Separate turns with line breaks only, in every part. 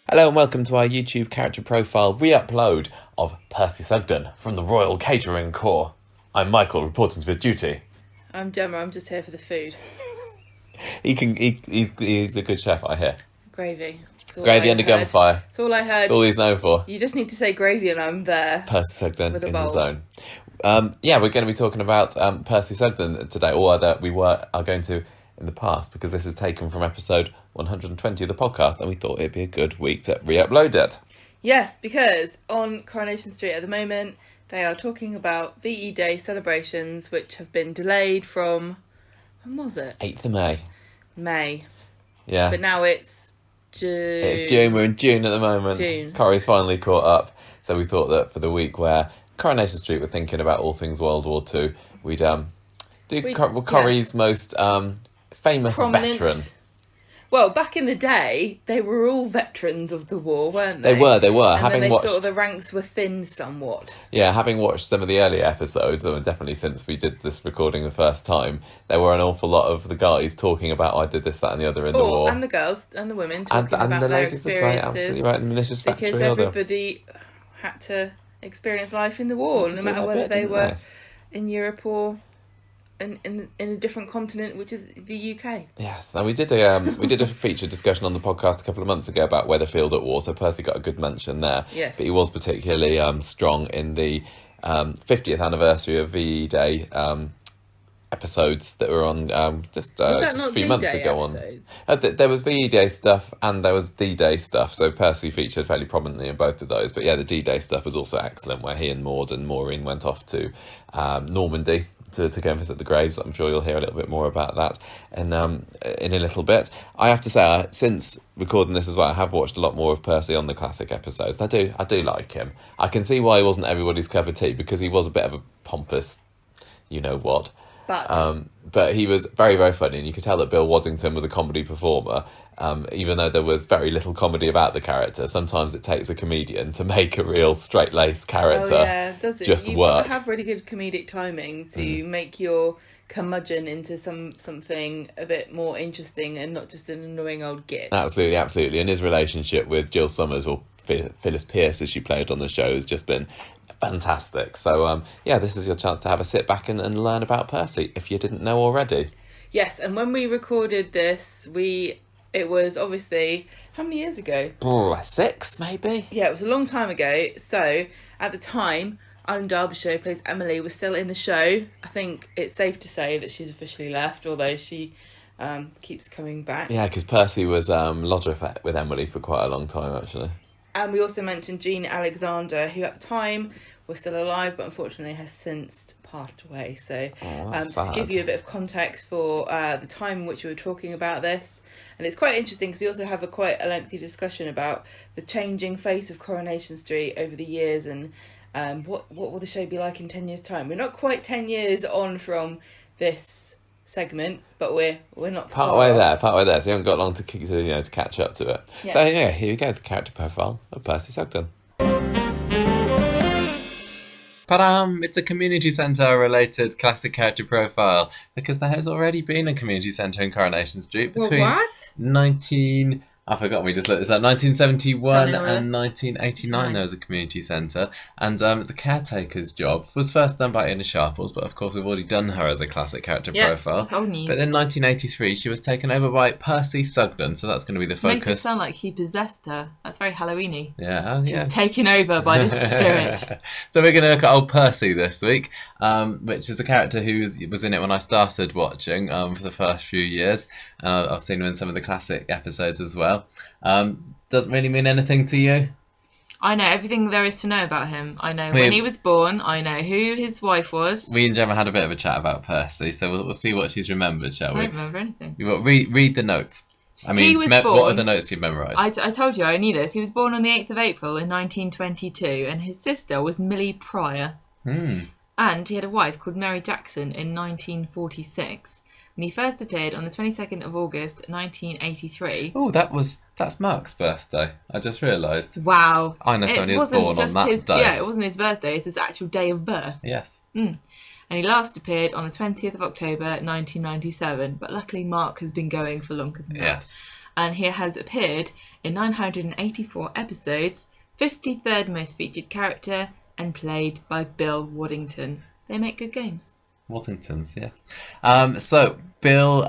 Hello and welcome to our YouTube character profile re-upload of Percy Sugden from the Royal Catering Corps. I'm Michael, reporting for duty.
I'm Gemma, I'm just here for the food.
He's a good chef, I hear.
Gravy.
Gravy and a gunfire.
That's all I heard.
That's all he's known for.
You just need to say gravy and I'm there.
Percy Sugden
with a
in
bowl.
the zone. We're going to be talking about Percy Sugden today, or that we are going to in the past, because this is taken from episode 120 of the podcast, and we thought it'd be a good week to re-upload it.
Yes, because on Coronation Street at the moment, they are talking about VE Day celebrations, which have been delayed from, when was it?
8th of May.
May.
Yeah.
But now it's June.
It's June, we're in June at the moment.
June.
Corrie's finally caught up, so we thought that for the week where Coronation Street were thinking about all things World War II, we'd do Corrie's most famous
prominent
veteran.
Well, back in the day, they were all veterans of the war, weren't they?
They were.
And
having
then
watched,
sort of the ranks were thinned somewhat.
Yeah, having watched some of the early episodes, and definitely since we did this recording the first time, there were an awful lot of the guys talking about, I did this, that and the other in the war.
And the girls and the women talking
and
about
the
their
ladies
experiences.
as well, absolutely right, in the malicious factory.
Because everybody had to experience life in the war, no matter whether they were in Europe or in a different continent, which is the UK.
Yes, and we did a feature discussion on the podcast a couple of months ago about Weatherfield at war, so Percy got a good mention there.
Yes.
But he was particularly strong in the 50th anniversary of VE Day episodes that were on just a few months ago. There was VE Day stuff and there was D-Day stuff, so Percy featured fairly prominently in both of those. But yeah, the D-Day stuff was also excellent, where he and Maud and Maureen went off to Normandy to go and visit the graves. I'm sure you'll hear a little bit more about that in a little bit. I have to say, since recording this as well, I have watched a lot more of Percy on the classic episodes. I do like him. I can see why he wasn't everybody's cup of tea, because he was a bit of a pompous, you know what. But he was very, very funny, and you could tell that Bill Waddington was a comedy performer, even though there was very little comedy about the character. Sometimes it takes a comedian to make a real straight-laced character
does it?
just
You've
work.
got to have really good comedic timing to make your curmudgeon into something a bit more interesting and not just an annoying old git.
Absolutely. And his relationship with Jill Summers, or Phyllis Pearce as she played on the show, has just been fantastic. So this is your chance to have a sit back and learn about Percy if you didn't know already.
Yes, and when we recorded this, it was obviously, how many years ago?
6 maybe.
Yeah, it was a long time ago. So at the time, Alan Derbyshire, who plays Emily, was still in the show. I think it's safe to say that she's officially left, although she keeps coming back.
Yeah, because Percy was lodger with Emily for quite a long time, actually.
And we also mentioned Jean Alexander, who at the time was still alive, but unfortunately has since passed away. So just to give you a bit of context for the time in which we were talking about this. And it's quite interesting because we also have quite a lengthy discussion about the changing face of Coronation Street over the years, and what will the show be like in 10 years' time. We're not quite 10 years on from this segment, but we're not
part way there, so you haven't got long to catch up to it.
Yeah.
So here we go, the character profile of Percy Sugden. Padam! It's a community centre related classic character profile, because there has already been a community centre in Coronation Street between I forgot, we just looked this up. 1971 and 1989 there was a community centre, and the caretaker's job was first done by Ina Sharples, but of course we've already done her as a classic character profile.
That's old news.
But in 1983 she was taken over by Percy Sugden, so that's going to be the focus.
Makes it sound like he possessed her. That's very Halloween-y.
Yeah,
She was taken over by this spirit.
So we're going to look at old Percy this week, which is a character who was in it when I started watching for the first few years. I've seen him in some of the classic episodes as well. Doesn't really mean anything to you?
I know everything there is to know about him. I know when he was born. I know who his wife was.
We and Gemma had a bit of a chat about Percy, so we'll see what she's remembered, shall we?
I don't remember anything.
Read the notes. I mean,
he was born,
what are the notes you've memorised?
I told you I knew this. He was born on the 8th of April in 1922, and his sister was Millie Pryor. And he had a wife called Mary Jackson in 1946. And he first appeared on the 22nd of August 1983.
Oh, that's Mark's birthday. I just realised.
Wow.
I know someone who was born on that day.
Yeah, it wasn't his birthday, it's his actual day of birth.
Yes.
and he last appeared on the 20th of October 1997, but luckily Mark has been going for longer than that.
Yes.
And he has appeared in 984 episodes, 53rd most featured character, and played by Bill Waddington. They make good games.
Waddingtons, yes. So Bill,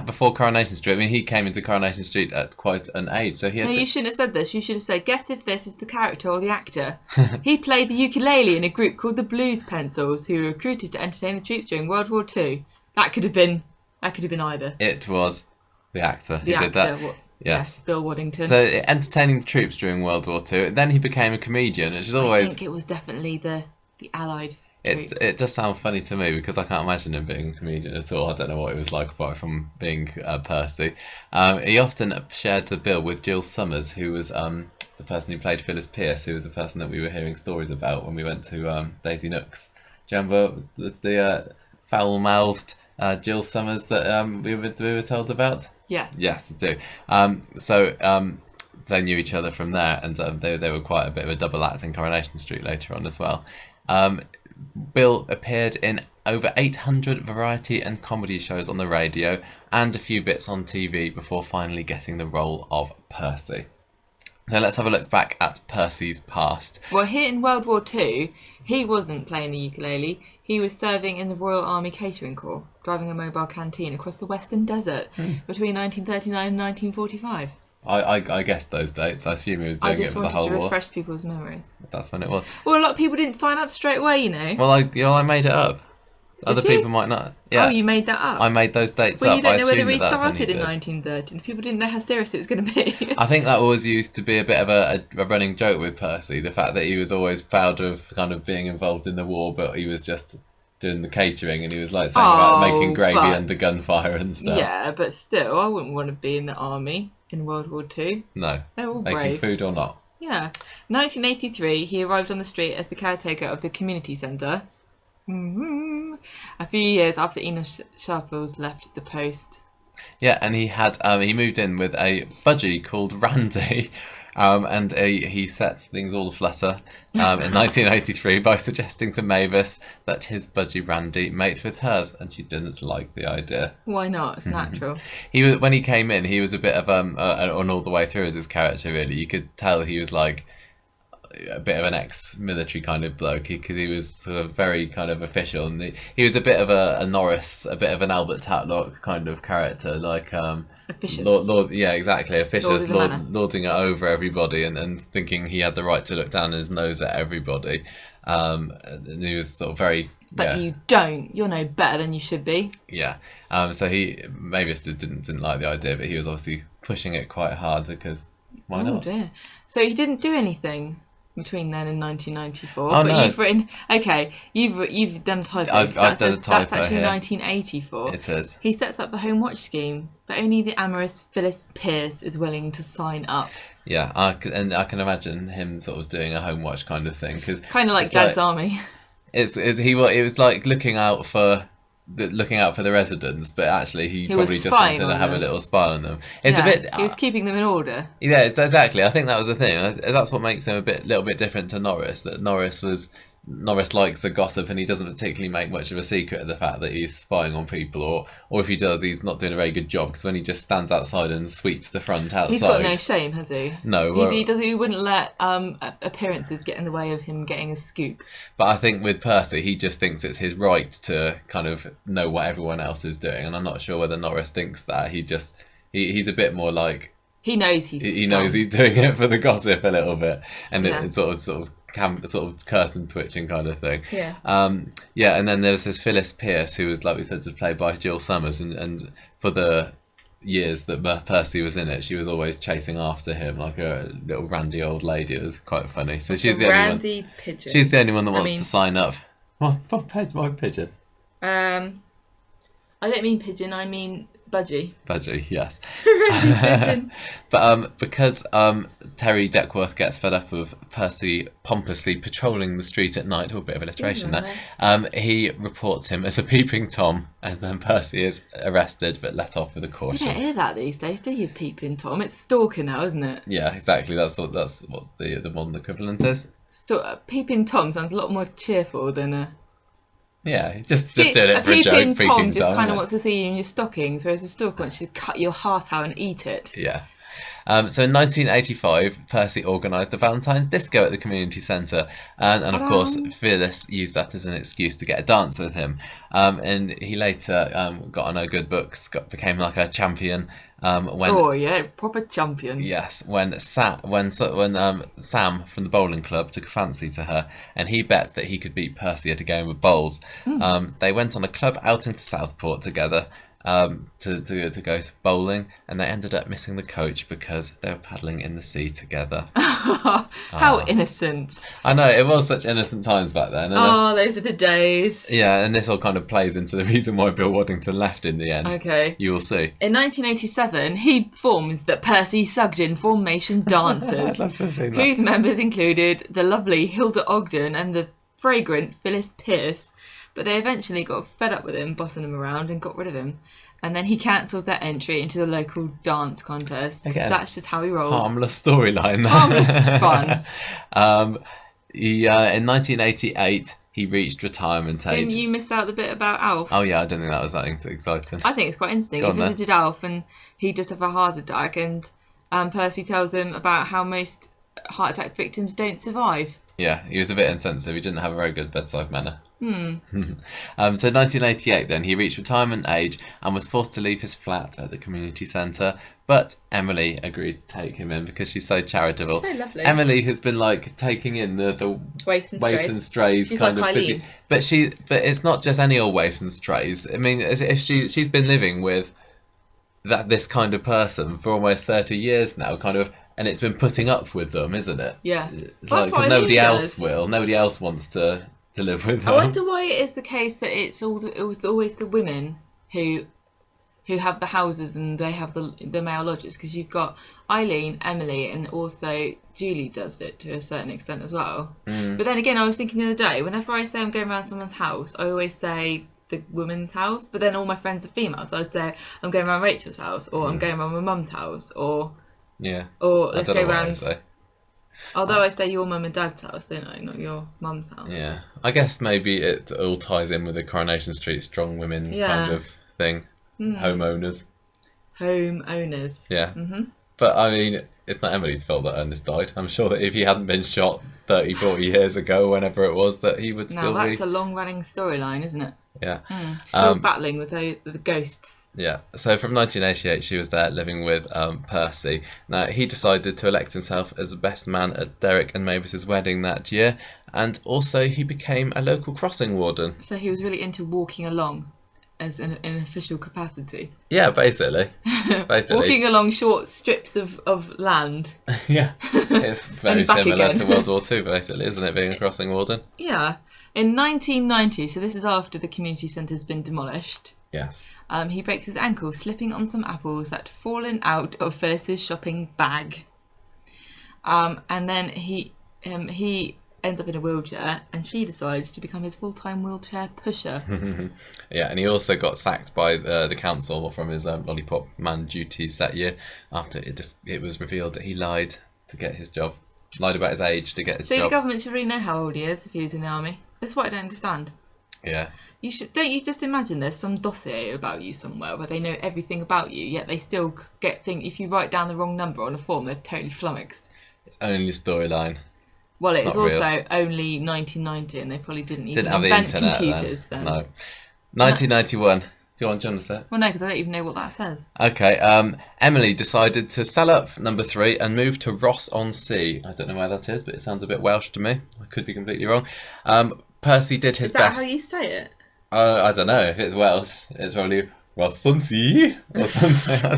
before Coronation Street, I mean, he came into Coronation Street at quite an age. So he had.
No, you shouldn't have said this. You should have said, guess if this is the character or the actor. He played the ukulele in a group called the Blues Pencils, who were recruited to entertain the troops during World War II. That could have been either.
It was the actor who
did
that.
Yes, Bill Waddington.
So entertaining the troops during World War II. Then he became a comedian, which is always.
I think it was definitely the Allied.
It does sound funny to me because I can't imagine him being a comedian at all. I don't know what it was like apart from being Percy. He often shared the bill with Jill Summers, who was the person who played Phyllis Pierce, who was the person that we were hearing stories about when we went to Daisy Nooks. Do you remember the foul-mouthed Jill Summers that we were told about?
Yeah.
Yes, I do. So they knew each other from there, and they were quite a bit of a double act in Coronation Street later on as well. Bill appeared in over 800 variety and comedy shows on the radio and a few bits on TV before finally getting the role of Percy. So let's have a look back at Percy's past.
Well, here in World War II, he wasn't playing the ukulele. He was serving in the Royal Army Catering Corps, driving a mobile canteen across the Western Desert between 1939 and 1945.
I guessed those dates. I assume he was doing it for the whole war.
I just wanted to refresh people's memories.
That's when it was.
Well, a lot of people didn't sign up straight away, you know.
Well, I made it up. Other people might not. Yeah.
Oh, you made that up?
I made those dates
up.
Well,
you don't know whether he started in 1913. People didn't know how serious it was going to be.
I think that was used to be a bit of a running joke with Percy. The fact that he was always proud of kind of being involved in the war, but he was just doing the catering, and he was like saying about making gravy under gunfire and stuff.
Yeah, but still, I wouldn't want to be in the army in World War II.
No.
They're all
making
brave.
Food or not.
Yeah. 1983, he arrived on the street as the caretaker of the community centre. A few years after Enos Sharples left the post.
Yeah, and he moved in with a budgie called Randy. And he sets things all aflutter in 1983 by suggesting to Mavis that his budgie Randy mate with hers, and she didn't like the idea.
Why not? It's natural.
When he came in, he was a bit of and all the way through as his character. Really, you could tell he was like a bit of an ex-military kind of bloke, because he was sort of very kind of official, and he was a bit of a Norris, a bit of an Albert Tatlock kind of character, like
officious.
Lord, yeah, exactly, officious, lording it over everybody, and thinking he had the right to look down his nose at everybody. And he was sort of very.
But you don't. You're no better than you should be.
Yeah. So he maybe just didn't like the idea, but he was obviously pushing it quite hard because why not?
Oh dear. So he didn't do anything between then and 1994.
Oh,
but
no.
you've written. Okay, you've done a typo.
I've done a typo.
That's actually
here.
1984.
It is.
He sets up the home watch scheme, but only the amorous Phyllis Pierce is willing to sign up.
Yeah, I can imagine him sort of doing a home watch kind of thing, because
kind of like Dad's Army.
It was like looking out for the residents, but actually he probably just wanted to have a little spy on them. It's a bit.
He was keeping them in order.
Yeah, exactly. I think that was the thing. That's what makes him little bit different to Norris. That Norris likes a gossip, and he doesn't particularly make much of a secret of the fact that he's spying on people, or if he does, he's not doing a very good job, because when he just stands outside and sweeps the front outside.
He's got no shame, has he?
No.
He wouldn't let appearances get in the way of him getting a scoop.
But I think with Percy, he just thinks it's his right to kind of know what everyone else is doing, and I'm not sure whether Norris thinks that. He's a bit more like.
He knows
he knows he's doing it for the gossip a little bit, and it's sort of curtain twitching kind of thing.
Yeah.
And then there was this Phyllis Pierce, who was, like we said, just played by Jill Summers, and for the years that Percy was in it, she was always chasing after him like a little randy old lady. It was quite funny. So she's the only one.
Pigeon.
She's the only one that wants to sign up. My pigeon.
I don't mean pigeon. I mean budgie.
Budgie, yes.
Pigeon.
But because Terry Duckworth gets fed up of Percy pompously patrolling the street at night, a bit of alliteration there, he reports him as a peeping Tom, and then Percy is arrested but let off with a caution.
You don't hear that these days, do you, peeping Tom? It's stalker now, isn't it?
Yeah, exactly. That's what the modern equivalent is.
Peeping Tom sounds a lot more cheerful than a
Yeah, just doing it for a joke.
Peeping Tom just kind of wants to see you in your stockings, whereas the stork wants you to cut your heart out and eat it.
Yeah. So in 1985, Percy organised a Valentine's disco at the community centre, and of course Phyllis used that as an excuse to get a dance with him. And he later got on her good books, became like a champion.
Proper champion.
Yes, when Sam from the bowling club took a fancy to her, and he bet that he could beat Percy at a game of bowls. They went on a club outing to Southport together. To go bowling, and they ended up missing the coach because they were paddling in the sea together.
How innocent.
I know, it was such innocent times back then.
Those are the days.
Yeah, and this all kind of plays into the reason why Bill Waddington left in the end.
Okay.
You will see.
In 1987, he formed the Percy Sugden Formation Dancers,
I'd love to have seen that.
Whose members included the lovely Hilda Ogden and the fragrant Phyllis Pierce. But they eventually got fed up with him bossing them around and got rid of him. And then he cancelled their entry into the local dance contest. Again, that's just how he rolled.
Harmless storyline.
Harmless fun.
In 1988, he reached retirement age.
Didn't you miss out the bit about Alf?
Oh yeah, I don't think that was that exciting.
I think it's quite interesting. He visited Alf and he just had a heart attack, and Percy tells him about how most heart attack victims don't survive.
Yeah, he was a bit insensitive. He didn't have a very good bedside manner. So 1988 then, he reached retirement age and was forced to leave his flat at the community centre, but Emily agreed to take him in because she's so charitable.
She's so lovely.
Emily has been like taking in the
waifs and
strays
she's
kind
like
of busy. But it's not just any old waifs and strays. I mean, if she's been living with this kind of person for almost 30 years now, kind of. And it's been putting up with them, isn't it?
Yeah.
Because nobody else will. Nobody else wants to live with them.
I wonder why it is the case that it was always the women who have the houses and they have the male lodgers. Because you've got Eileen, Emily, and also Julie does it to a certain extent as well. But then again, I was thinking the other day, whenever I say I'm going around someone's house, I always say the woman's house. But then all my friends are female, so I'd say I'm going around Rachel's house, or I'm going around my mum's house, or...
Yeah.
Or let's go round. Although I say your mum and dad's house, don't I? Not your mum's house.
Yeah. I guess maybe it all ties in with the Coronation Street strong women kind of thing. Homeowners.
Homeowners.
Yeah. But I mean, it's not Emily's fault that Ernest died. I'm sure that if he hadn't been shot 30, 40 years ago, whenever it was, that he would still be...
Now that's a long-running storyline, isn't it?
Yeah.
Still battling with the ghosts.
Yeah. So from 1988, she was there living with Percy. Now, he decided to elect himself as the best man at Derek and Mavis's wedding that year. And also, he became a local crossing warden.
So he was really into walking along as an official capacity.
Yeah, basically.
Walking along short strips of land.
Yeah. It's very similar to World War II, basically, isn't it, being a crossing warden?
Yeah. In 1990, so this is after the community centre's been demolished.
Yes.
He breaks his ankle slipping on some apples that had fallen out of Phyllis's shopping bag. And then he ends up in a wheelchair, and she decides to become his full-time wheelchair pusher.
Yeah, and he also got sacked by the council from his lollipop man duties that year after it was revealed that he lied to get his job. Lied about his age to get his job.
So the government should really know how old he is if he was in the army. That's what I don't understand.
Yeah.
Don't you just imagine there's some dossier about you somewhere where they know everything about you, yet they still if you write down the wrong number on a form, they're totally flummoxed.
It's only storyline.
Well, it was also only 1990, and they probably didn't even
have
invent
the internet
computers then.
No. 1991. Do you want to say it?
Well, no, because I don't even know what that says.
Okay. Emily decided to sell up number 3 and move to Ross-on-Sea. I don't know where that is, but it sounds a bit Welsh to me. I could be completely wrong. Percy did his best.
Is that how you say it?
I don't know. If it's Welsh, it's probably Ross-on-Sea or something.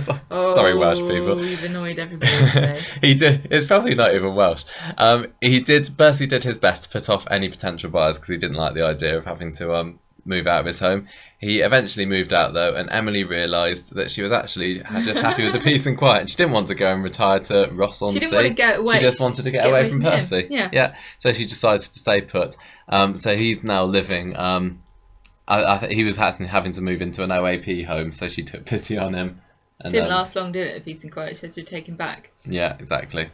Sorry, Welsh people.
You've annoyed everybody today.
He did. It's probably not even Welsh. Percy did his best to put off any potential buyers because he didn't like the idea of having to move out of his home. He eventually moved out though, and Emily realised that she was actually just happy with the peace and quiet. She didn't want to go and retire to Ross-on-Sea.
She didn't want to get away.
She just wanted to get away from Percy.
Yeah.
So she decided to stay put. So he's now living. I think he was having to move into an OAP home, so she took pity on him. And,
didn't last long, did it? The peace and quiet. She had to take him back.
Yeah, exactly.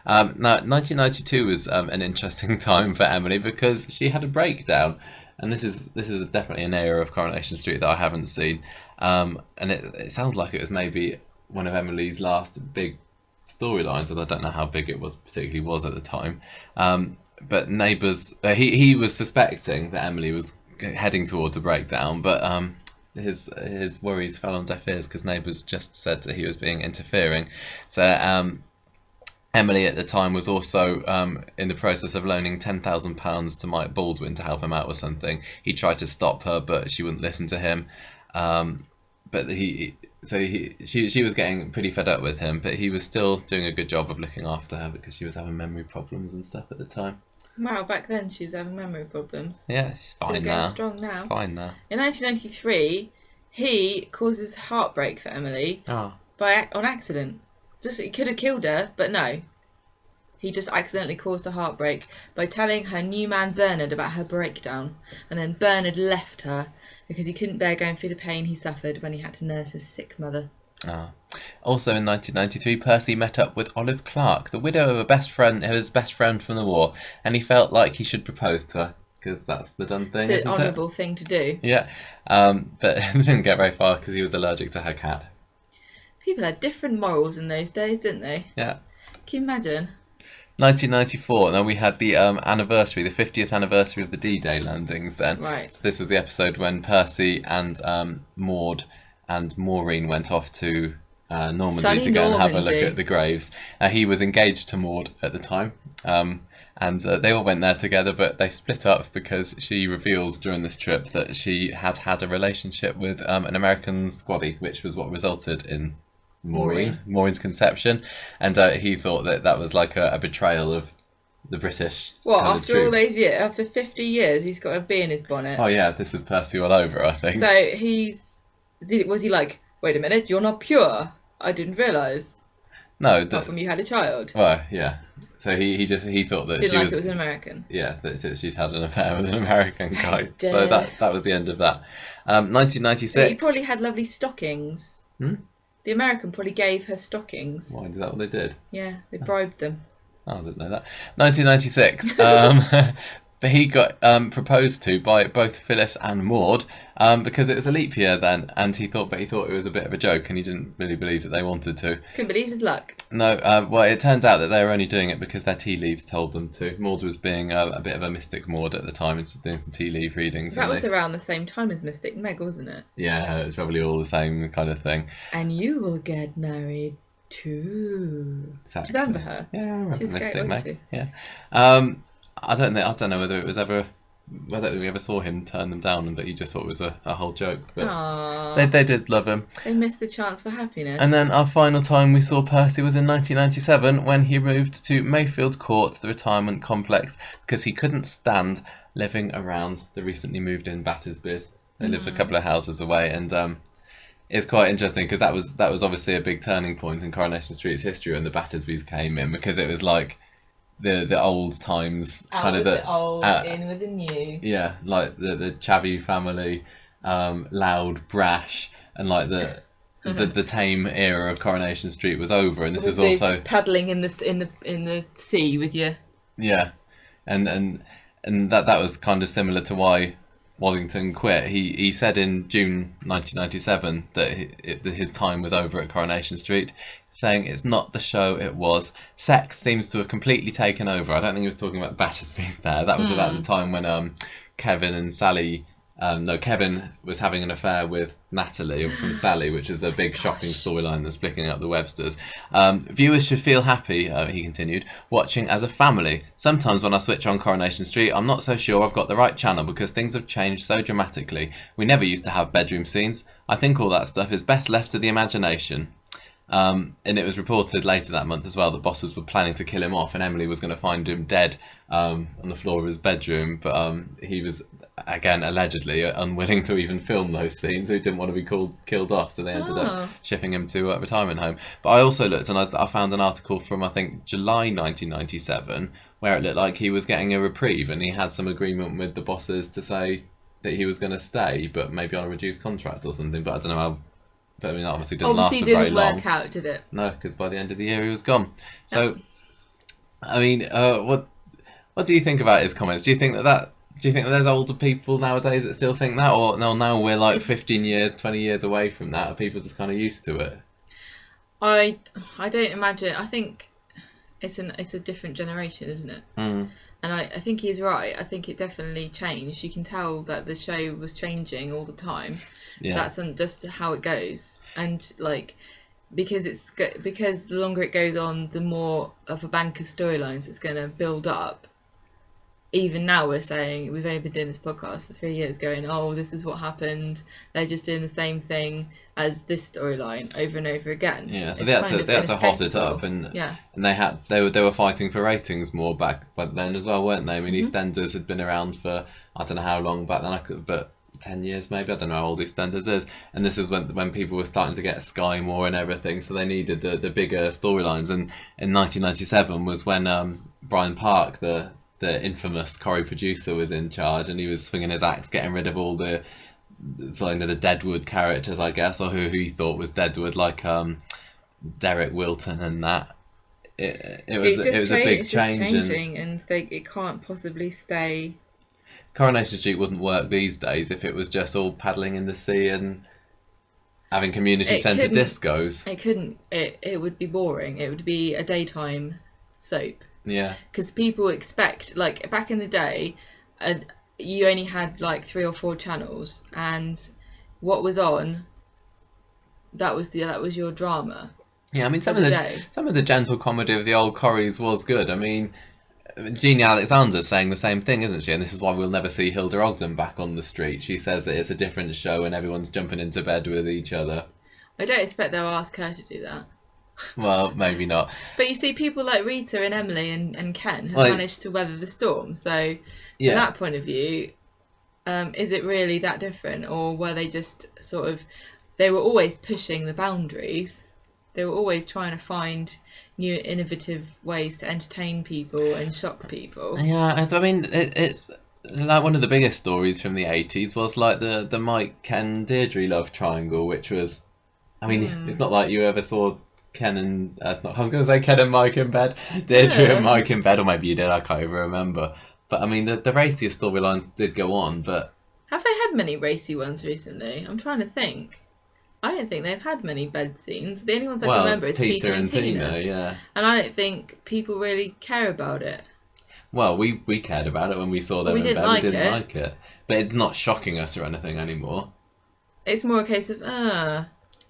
Now, 1992 was an interesting time for Emily because she had a breakdown, and this is definitely an era of Coronation Street that I haven't seen, and it sounds like it was maybe one of Emily's last big storylines, and I don't know how big it particularly was at the time. But neighbours, he was suspecting that Emily was heading towards a breakdown, but his worries fell on deaf ears because neighbours just said that he was being interfering. So Emily at the time was also in the process of loaning £10,000 to Mike Baldwin to help him out with something. He tried to stop her, but she wouldn't listen to him. But she was getting pretty fed up with him, but he was still doing a good job of looking after her because she was having memory problems and stuff at the time.
Wow, back then she was having memory problems.
Yeah, she's fine now.
Strong now.
She's fine now.
In 1993, he causes heartbreak for Emily on accident. He could have killed her, but no. He just accidentally caused a heartbreak by telling her new man Bernard about her breakdown, and then Bernard left her because he couldn't bear going through the pain he suffered when he had to nurse his sick mother.
Also in 1993, Percy met up with Olive Clark, the widow of his best friend from the war, and he felt like he should propose to her because that's the done thing,
the honourable thing to do.
Yeah, but it didn't get very far because he was allergic to her cat.
People had different morals in those days, didn't they?
Yeah.
Can you imagine?
1994, and then we had the anniversary, the 50th anniversary of the D-Day landings then.
Right.
So this was the episode when Percy and Maud and Maureen went off to Normandy to go and have a look at the graves. He was engaged to Maud at the time, and they all went there together, but they split up because she revealed during this trip that she had had a relationship with an American squabby, which was what resulted in Maureen's conception, and he thought that was like a betrayal of the British.
What, after all those years, after 50 years, he's got a bee in his bonnet?
Oh yeah, this was Percy all over, I think.
So was he like, wait a minute, you're not pure? I didn't realise.
No,
apart from you had a child.
Well, yeah. So he thought that
it was an American.
Yeah, that she'd had an affair with an American guy. So that was the end of that. 1996.
He probably had lovely stockings. The American probably gave her stockings.
Why, is that what they did?
Yeah, they bribed them.
Oh, I didn't know that. 1996. But he got proposed to by both Phyllis and Maud because it was a leap year then, and he thought it was a bit of a joke, and he didn't really believe that they wanted to.
Couldn't believe his luck.
No, well, it turns out that they were only doing it because their tea leaves told them to. Maud was being a bit of a mystic Maud at the time, and doing some tea leaf readings.
That was around the same time as Mystic Meg, wasn't it?
Yeah, it was probably all the same kind of thing.
And you will get married too.
Exactly.
Do you remember her?
Yeah, I remember
She's
Mystic Meg.
Too.
Yeah. I don't know whether it was ever. I don't think we ever saw him turn them down, and that he just thought it was a whole joke. But they did love him.
They missed the chance for happiness.
And then our final time we saw Percy was in 1997 when he moved to Mayfield Court, the retirement complex, because he couldn't stand living around the recently moved in Battersbys. They lived a couple of houses away, and it's quite interesting because that was obviously a big turning point in Coronation Street's history when the Battersbys came in, because it was like the old times,
out
kind of
the old, in with the new.
Yeah, like the Chavy family, loud, brash, and like the tame era of Coronation Street was over, and this is also
paddling in the sea with you.
Yeah, and that was kind of similar to why Waddington quit. He said in June 1997 that his time was over at Coronation Street, saying it's not the show it was. Sex seems to have completely taken over. I don't think he was talking about Battersby's there. That was about the time when Kevin and Sally... Kevin was having an affair with Natalie from Sally, which is a big shocking storyline that's flicking up the Websters. Viewers should feel happy, he continued, watching as a family. Sometimes when I switch on Coronation Street, I'm not so sure I've got the right channel because things have changed so dramatically. We never used to have bedroom scenes. I think all that stuff is best left to the imagination. And it was reported later that month as well that bosses were planning to kill him off, and Emily was going to find him dead on the floor of his bedroom, but he was, again, allegedly unwilling to even film those scenes. He didn't want to be killed off, so they ended up shipping him to a retirement home. But I also looked, and I found an article from, I think, July 1997, where it looked like he was getting a reprieve, and he had some agreement with the bosses to say that he was going to stay, but maybe on a reduced contract or something. But I don't know how. But I mean, that obviously didn't last for very long.
Obviously didn't work out, did it?
No, because by the end of the year he was gone. So I mean, what do you think about his comments? Do you think that there's older people nowadays that still think that, or no? Now we're like 15 years, 20 years away from that. Are people just kind of used to it?
I don't imagine. I think it's a different generation, isn't it?
Mm.
And I think he's right. I think it definitely changed. You can tell that the show was changing all the time.
Yeah.
That's just how it goes. And like, because the longer it goes on, the more of a bank of storylines it's going to build up. Even now we're saying, we've only been doing this podcast for 3 years, going, oh, this is what happened. They're just doing the same thing as this storyline over and over again.
Yeah, so they had to hot it up, and they were fighting for ratings more back then as well, weren't they? I mean, EastEnders had been around for I don't know how long back then, but 10 years maybe. I don't know how old EastEnders is. And this is when people were starting to get Sky more and everything, so they needed the bigger storylines. And in 1997 was when Brian Park, the infamous Corrie producer, was in charge, and he was swinging his axe, getting rid of all the Deadwood characters, I guess, or who he thought was Deadwood, like Derek Wilton and that. It was a big change,
and it can't possibly stay.
Coronation Street wouldn't work these days if it was just all paddling in the sea and having community centre discos.
It couldn't. It would be boring. It would be a daytime soap.
Yeah.
Because people expect, like, back in the day, you only had like 3 or 4 channels, and what was on, that was your drama.
Yeah, I mean, some of the gentle comedy of the old Corries was good. I mean, Jeannie Alexander's saying the same thing, isn't she? And this is why we'll never see Hilda Ogden back on the street. She says that it's a different show and everyone's jumping into bed with each other.
I don't expect they'll ask her to do that.
Well, maybe not.
But you see, people like Rita and Emily and Ken have managed to weather the storm. So, from that point of view, is it really that different? Or were they just sort of... They were always pushing the boundaries. They were always trying to find new, innovative ways to entertain people and shock people.
Yeah, I mean, it's... Like, one of the biggest stories from the 80s was like the Mike, Ken, Deirdre love triangle, which was... I mean, it's not like you ever saw... Ken and I was going to say Ken and Mike in bed, Deirdre and Mike in bed, or maybe you did. I can't even remember. But I mean, the raciest storylines did go on. But
have they had many racy ones recently? I'm trying to think. I don't think they've had many bed scenes. The only ones I can remember is Peter and Tina.
Yeah.
And I don't think people really care about it.
Well, we cared about it when we saw them in bed. We didn't like it, but it's not shocking us or anything anymore.
It's more a case of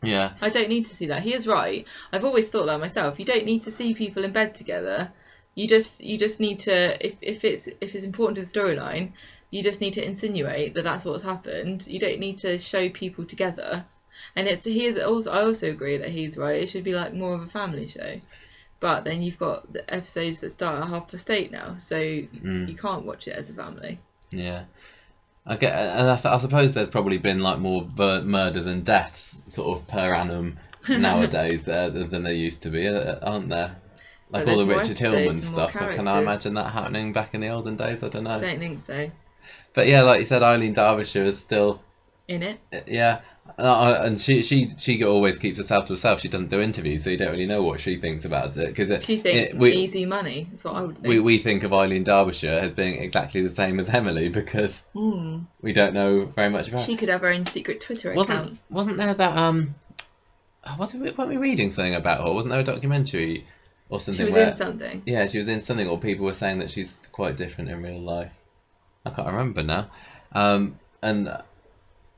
Yeah.
I don't need to see that. He is right. I've always thought that myself. You don't need to see people in bed together. You just need to, if it's important to the storyline, you just need to insinuate that that's what's happened. You don't need to show people together. And I also agree that he's right. It should be like more of a family show. But then you've got the episodes that start at 8:30 now, so you can't watch it as a family.
Yeah. Okay, and I suppose there's probably been like more murders and deaths sort of per annum nowadays than there used to be, aren't there? Like all the Richard Hillman stuff. But can I imagine that happening back in the olden days? I don't know.
I don't think so.
But yeah, like you said, Eileen Derbyshire is still
in it.
Yeah. And she always keeps herself to herself. She doesn't do interviews, so you don't really know what she thinks about it. Cause
she thinks it's easy money. That's what I would think.
We think of Eileen Derbyshire as being exactly the same as Emily because we don't know very much about her.
She could have her own secret Twitter account.
Wasn't there that... weren't we reading something about her? Wasn't there a documentary or something?
She was in something.
Yeah, she was in something, or people were saying that she's quite different in real life. I can't remember now. And...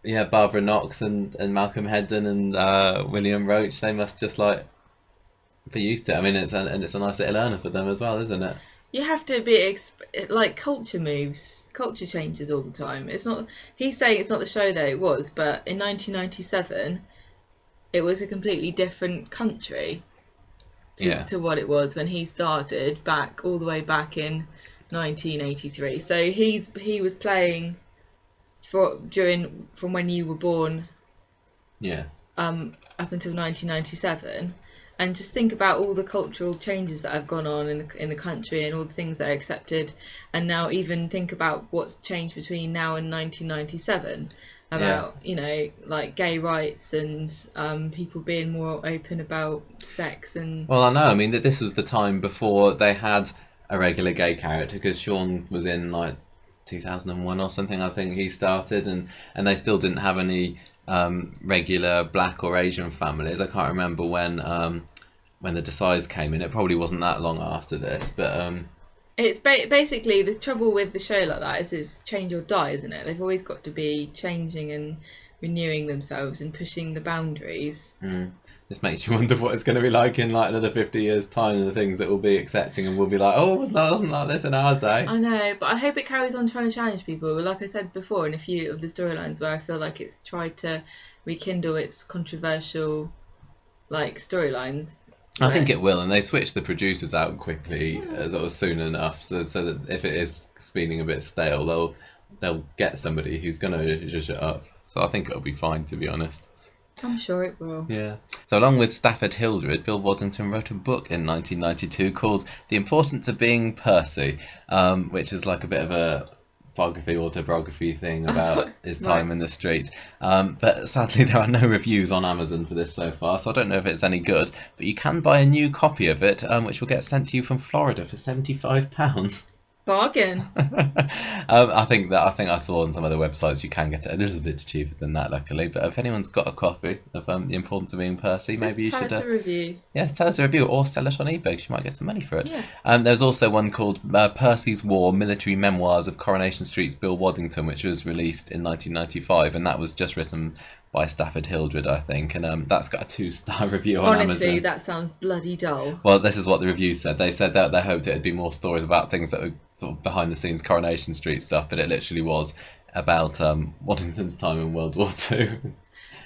Yeah, Barbara Knox and Malcolm Hedden and William Roach, they must just like be used to it. I mean, it's a nice little earner for them as well, isn't it?
You have to be like culture moves, culture changes all the time. It's not. He's saying it's not the show that it was, but in 1997, it was a completely different country to what it was when he started all the way back in 1983. So he was playing. From when you were born, up until 1997, and just think about all the cultural changes that have gone on in the country and all the things that are accepted, and now even think about what's changed between now and 1997. about like gay rights and people being more open about sex. And
well, I know, I mean, that this was the time before they had a regular gay character, because Sean was in like 2001 or something, I think he started, and they still didn't have any regular black or Asian families. I can't remember when the Desires came in. It probably wasn't that long after this, but
it's basically the trouble with the show like that is change or die, isn't it? They've always got to be changing and renewing themselves and pushing the boundaries.
This makes you wonder what it's going to be like in like another 50 years' time, and the things that we'll be accepting, and we'll be like, oh, it wasn't like this in our day.
I know, but I hope it carries on trying to challenge people. Like I said before, in a few of the storylines where I feel like it's tried to rekindle its controversial like storylines.
I think it will, and they switched the producers out quickly, as it was soon enough, so that if it is feeling a bit stale, they'll get somebody who's going to zhuzh it up. So I think it'll be fine, to be honest.
I'm sure it will.
Yeah. So along with Stafford Hildred, Bill Waddington wrote a book in 1992 called The Importance of Being Percy, which is like a bit of a autobiography thing about his time in the street. But sadly there are no reviews on Amazon for this so far, so I don't know if it's any good. But you can buy a new copy of it, which will get sent to you from Florida for £75.
Bargain.
I think I saw on some other websites you can get it a little bit cheaper than that, luckily. But if anyone's got a copy of The Importance of Being Percy, maybe you should
tell us a review.
Yeah, tell us a review, or sell it on eBay, because you might get some money for it.
Yeah.
There's also one called Percy's War: Military Memoirs of Coronation Street's Bill Waddington, which was released in 1995, and that was just written by Stafford Hildred, I think, and that's got a 2-star review on Amazon.
Honestly, that sounds bloody dull.
Well, this is what the review said. They said that they hoped it'd be more stories about things that were sort of behind the scenes Coronation Street stuff, but it literally was about Waddington's time in World War II.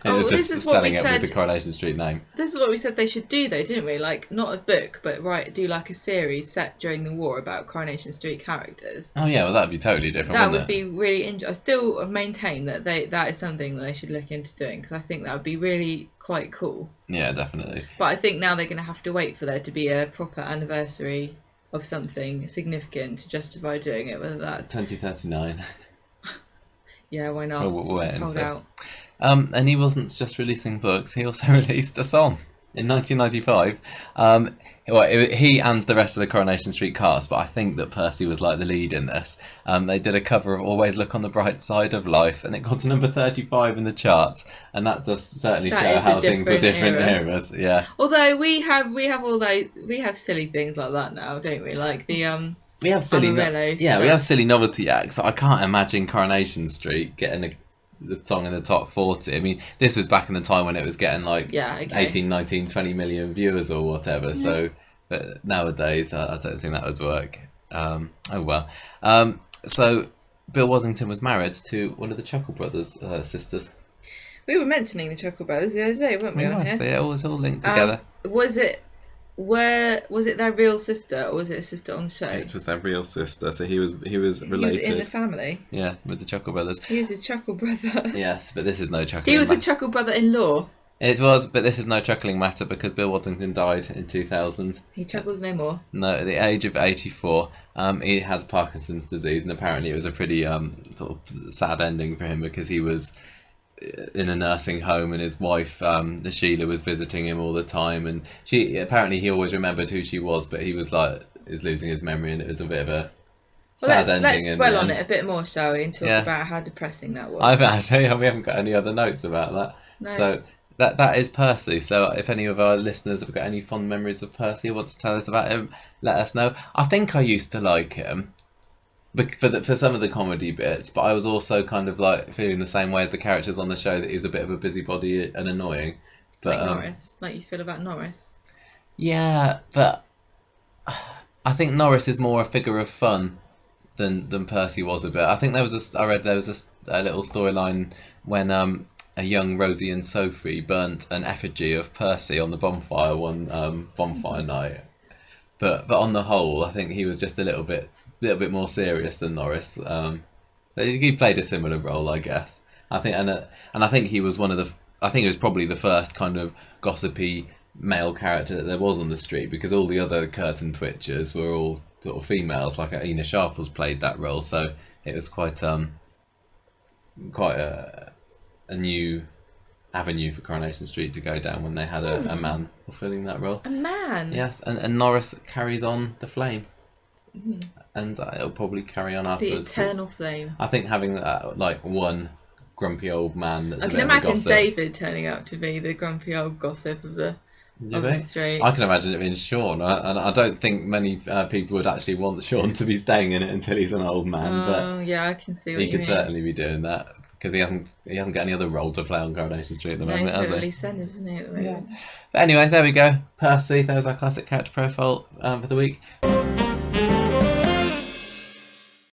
It was just selling it with the Coronation Street name.
This is what we said they should do, though, didn't we? Like, not a book, but do like a series set during the war about Coronation Street characters.
Oh yeah, well that'd be totally different.
That would be really interesting. I still maintain that that is something that they should look into doing, because I think that would be really quite cool.
Yeah, definitely.
But I think now they're going to have to wait for there to be a proper anniversary of something significant to justify doing it, whether that's
2039.
Yeah, why not?
We'll wait and
hold
see.
out.
And he wasn't just releasing books, he also released a song in 1995. He and the rest of the Coronation Street cast, but I think that Percy was like the lead in this. They did a cover of Always Look on the Bright Side of Life, and it got to number 35 in the charts, and that does certainly show how things are different eras. Yeah.
Although we have silly things like that now, don't we? Like the
we have silly we have silly novelty acts. I can't imagine Coronation Street getting the song in the top 40. I mean, this was back in the time when it was getting like 18, 19, 20 million viewers or whatever. Yeah. So, but nowadays, I don't think that would work. Oh well. So, Bill Waddington was married to one of the Chuckle Brothers' sisters.
We were mentioning the Chuckle Brothers the other day, weren't we? On here?
So yeah, it was all linked together.
Was it their real sister, or was it a sister on the show?
It was their real sister. So he was related.
He was in the family.
Yeah, with the Chuckle Brothers.
He was a Chuckle Brother.
Yes, but this is no chuckling.
He was a Chuckle Brother-in-law.
It was, but this is no chuckling matter because Bill Waddington died in 2000.
He chuckles no more.
No, at the age of 84. He had Parkinson's disease, and apparently it was a pretty sort of sad ending for him because he was in a nursing home, and his wife Sheila was visiting him all the time, and he always remembered who she was, but he was losing his memory, and it was a bit of a sad ending.
Let's dwell on it a bit more, shall we, and talk about how depressing that was.
We haven't got any other notes about that.
No.
So that is Percy. So if any of our listeners have got any fond memories of Percy or want to tell us about him, let us know. I think I used to like him for some of the comedy bits, but I was also kind of like feeling the same way as the characters on the show, that he was a bit of a busybody and annoying. But
like Norris, like you feel about Norris.
Yeah, but I think Norris is more a figure of fun than Percy was a bit. I think I read there was a little storyline when a young Rosie and Sophie burnt an effigy of Percy on the bonfire one bonfire night. But on the whole, I think he was just a little bit more serious than Norris. He played a similar role, I guess. I think, and I think he was he was probably the first kind of gossipy male character that there was on the street, because all the other curtain twitchers were all sort of females. Like Ina Sharples played that role, so it was quite a new avenue for Coronation Street to go down when they had a man fulfilling that role.
A man?
Yes, and Norris carries on the flame. And it'll probably carry on afterwards.
The eternal flame.
I think having like one grumpy old man that's
I can imagine David turning out to be the grumpy old gossip of the street.
I can imagine it being Sean, and I don't think many people would actually want Sean to be staying in it until he's an old man. But
yeah, I can see what
he could certainly be doing that, because he hasn't got any other role to play on Coronation Street at the moment, has he?
He's Sanders, isn't he, at the moment?
Yeah. But anyway, there we go. Percy, that was our classic character profile for the week.